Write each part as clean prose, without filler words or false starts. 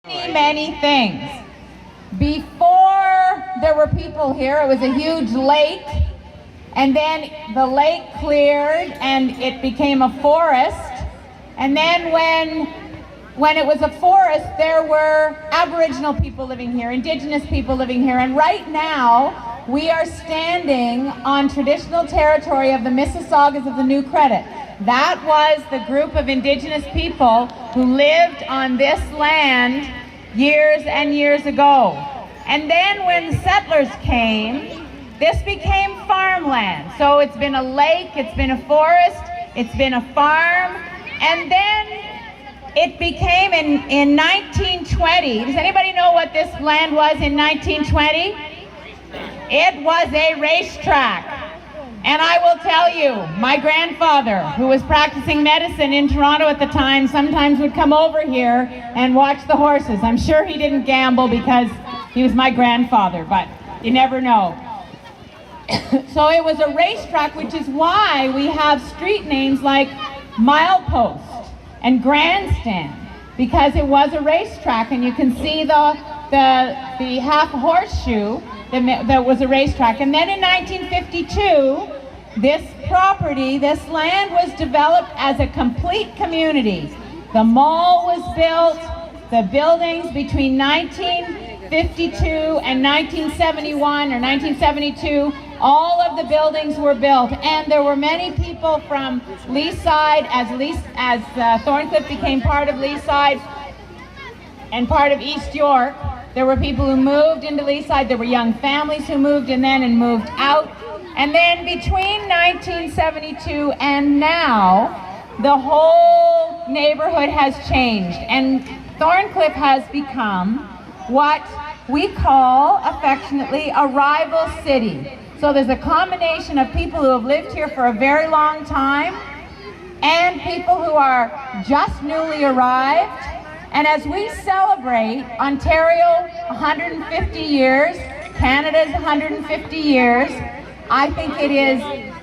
Many things. Before there were people here, it was a huge lake, and then the lake cleared and it became a forest. And then when it was a forest, there were Aboriginal people living here, Indigenous people living here, and right now we are standing on traditional territory of the Mississaugas of the New Credit. That was the group of Indigenous people who lived on this land years and years ago. And then when settlers came, this became farmland. So it's been a lake, it's been a forest, it's been a farm, and then it became in 1920. Does anybody know what this land was in 1920? It was a racetrack. And I will tell you, my grandfather, who was practicing medicine in Toronto at the time, sometimes would come over here and watch the horses. I'm sure he didn't gamble because he was my grandfather, but you never know. So it was a racetrack, which is why we have street names like Milepost and Grandstand, because it was a racetrack, and you can see the half horseshoe that was a racetrack. And then in 1952, this property, this land was developed as a complete community. The mall was built, the buildings between 1952 and 1971 or 1972, all of the buildings were built, and there were many people from Leaside, as Thorncliffe became part of Leaside and part of East York. There were people who moved into Leaside. There were young families who moved in then and moved out. And then between 1972 and now, the whole neighborhood has changed. And Thorncliffe has become what we call affectionately a rival city. So there's a combination of people who have lived here for a very long time and people who are just newly arrived. And as we celebrate Ontario 150 years, Canada's 150 years, I think it is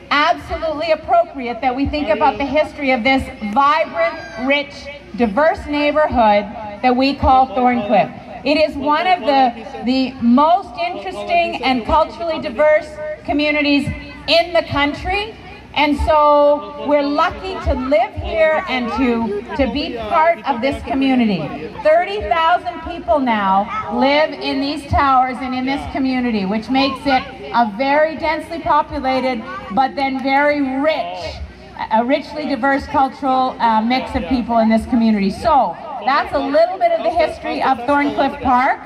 absolutely appropriate that we think about the history of this vibrant, rich, diverse neighborhood that we call Thorncliffe. It is one of the most interesting and culturally diverse communities in the country. And so we're lucky to live here and to be part of this community. 30,000 people now live in these towers and in this community, which makes it a very densely populated, but then very rich, a richly diverse cultural mix of people in this community. So that's a little bit of the history of Thorncliffe Park.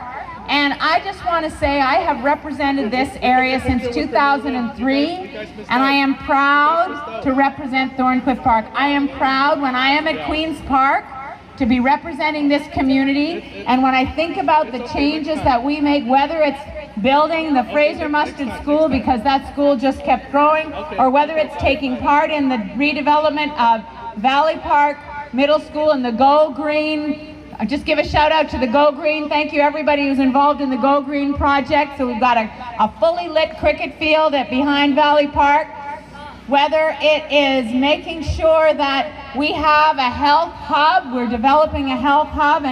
And I just want to say I have represented this area since 2003, and I am proud to represent Thorncliffe Park. I am proud when I am at Queen's Park to be representing this community, and when I think about the changes that we make, whether it's building the Fraser Mustard School because that school just kept growing, or whether it's taking part in the redevelopment of Valley Park Middle School and the Go Green. I'll just give a shout out to the Go Green. Thank you everybody who's involved in the Go Green project. So we've got a fully lit cricket field at behind Valley Park. Whether it is making sure that we have a health hub, we're developing a health hub.